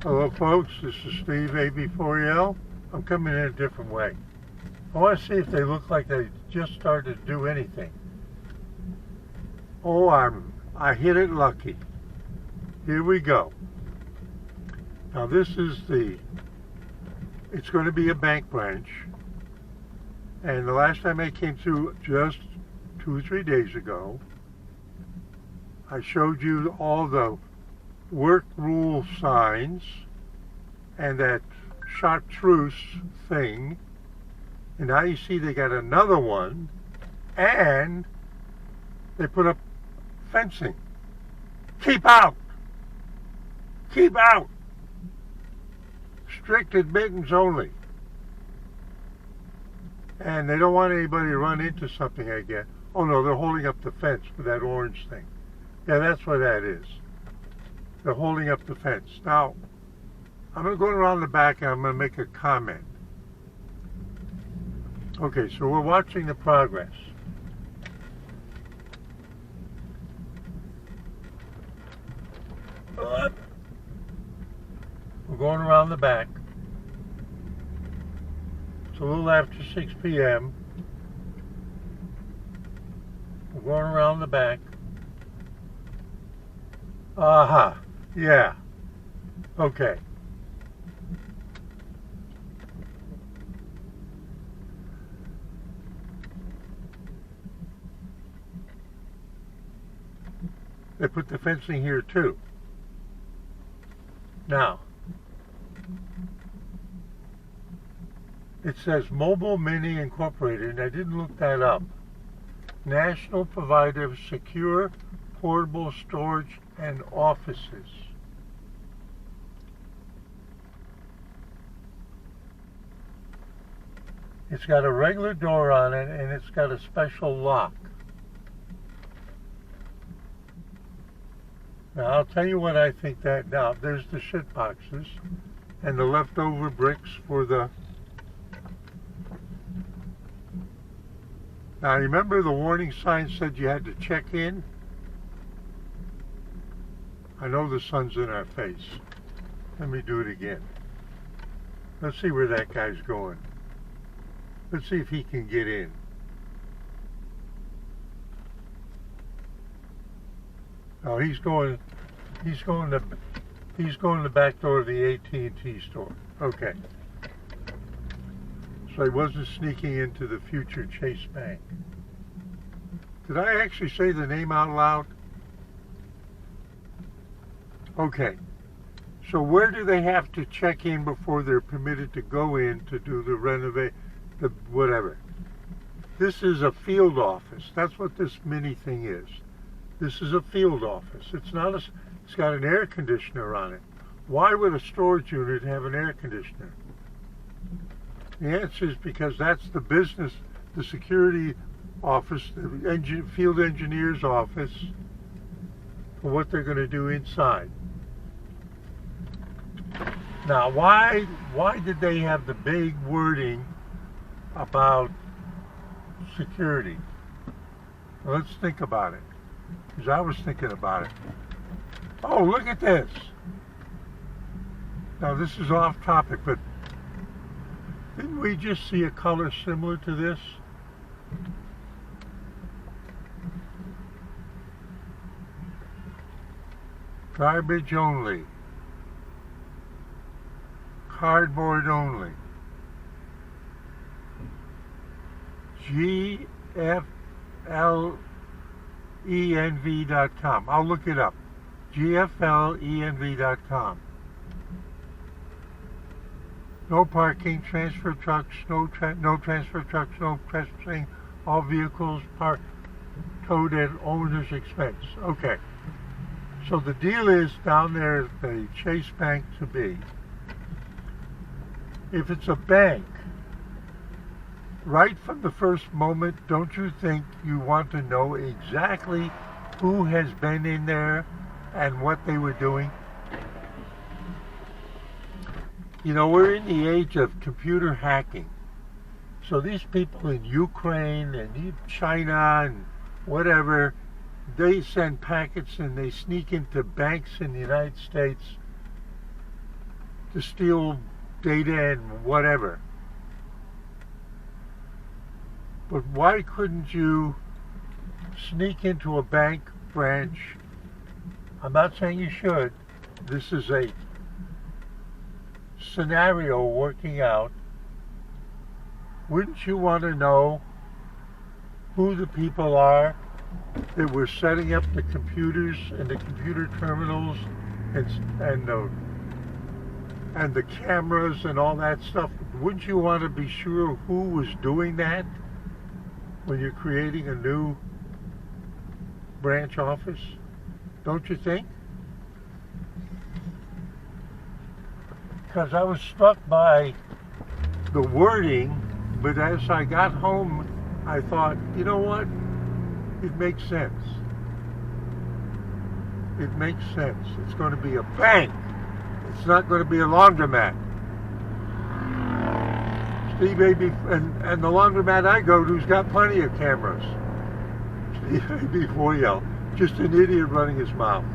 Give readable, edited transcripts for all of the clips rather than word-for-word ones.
Hello folks, this is Steve AB4EL. I'm coming in a different way. I want to see if they look like they just started to do anything. Oh, I hit it lucky. Here we go. Now this is it's going to be a bank branch. And the last time I came through just 2 or 3 days ago, I showed you all the work rule signs and that chartreuse thing, and now you see they got another one, and they put up fencing. Keep out! Keep out! Strict admittance only. And they don't want anybody to run into something, I guess. Oh no, they're holding up the fence with that orange thing. Yeah, that's what that is. They're holding up the fence. Now, I'm going to go around the back and I'm going to make a comment. Okay, so we're watching the progress. We're going around the back. It's a little after 6 p.m. We're going around the back. Aha. Yeah. Okay. They put the fencing here too. Now, it says Mobile Mini Incorporated, and I didn't look that up. National provider of secure portable storage and offices. It's got a regular door on it and it's got a special lock. Now I'll tell you what I think that now. There's the shit boxes and the leftover bricks for the... Now remember the warning sign said you had to check in? I know the sun's in our face. Let me do it again. Let's see where that guy's going. Let's see if he can get in. Oh, he's going the back door of the AT&T store. Okay. So he wasn't sneaking into the future Chase Bank. Did I actually say the name out loud? Okay. So where do they have to check in before they're permitted to go in to do the whatever? This is a field office. That's what this mini thing is. This is a field office. It's got an air conditioner on it. Why would a storage unit have an air conditioner? The answer is because that's the business, the security office, the field engineer's office, for what they're going to do inside. Now, why did they have the big wording about security? Well, let's think about it, because I was thinking about it. Oh, look at this. Now, this is off topic, but didn't we just see a color similar to this? Garbage only. Cardboard only. GFLENV.com. I'll look it up. GFLENV.com. No parking, transfer trucks, no transfer trucks, no trespassing. All vehicles towed at owner's expense. Okay. So the deal is down there at the Chase Bank to be. If it's a bank, right from the first moment, don't you think you want to know exactly who has been in there and what they were doing? You know, we're in the age of computer hacking. So these people in Ukraine and China and whatever, they send packets and they sneak into banks in the United States to steal data and whatever. But why couldn't you sneak into a bank branch? I'm not saying you should. This is a scenario working out. Wouldn't you want to know who the people are that were setting up the computers and the computer terminals and the cameras and all that stuff? Wouldn't you want to be sure who was doing that when you're creating a new branch office? Don't you think? Because I was struck by the wording, but as I got home, I thought, you know what? It makes sense. It makes sense. It's going to be a bank. It's not going to be a laundromat. Steve A.B. and the laundromat I go to's got plenty of cameras. Steve A.B. Foyel, just an idiot running his mouth,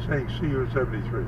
saying see you at 73.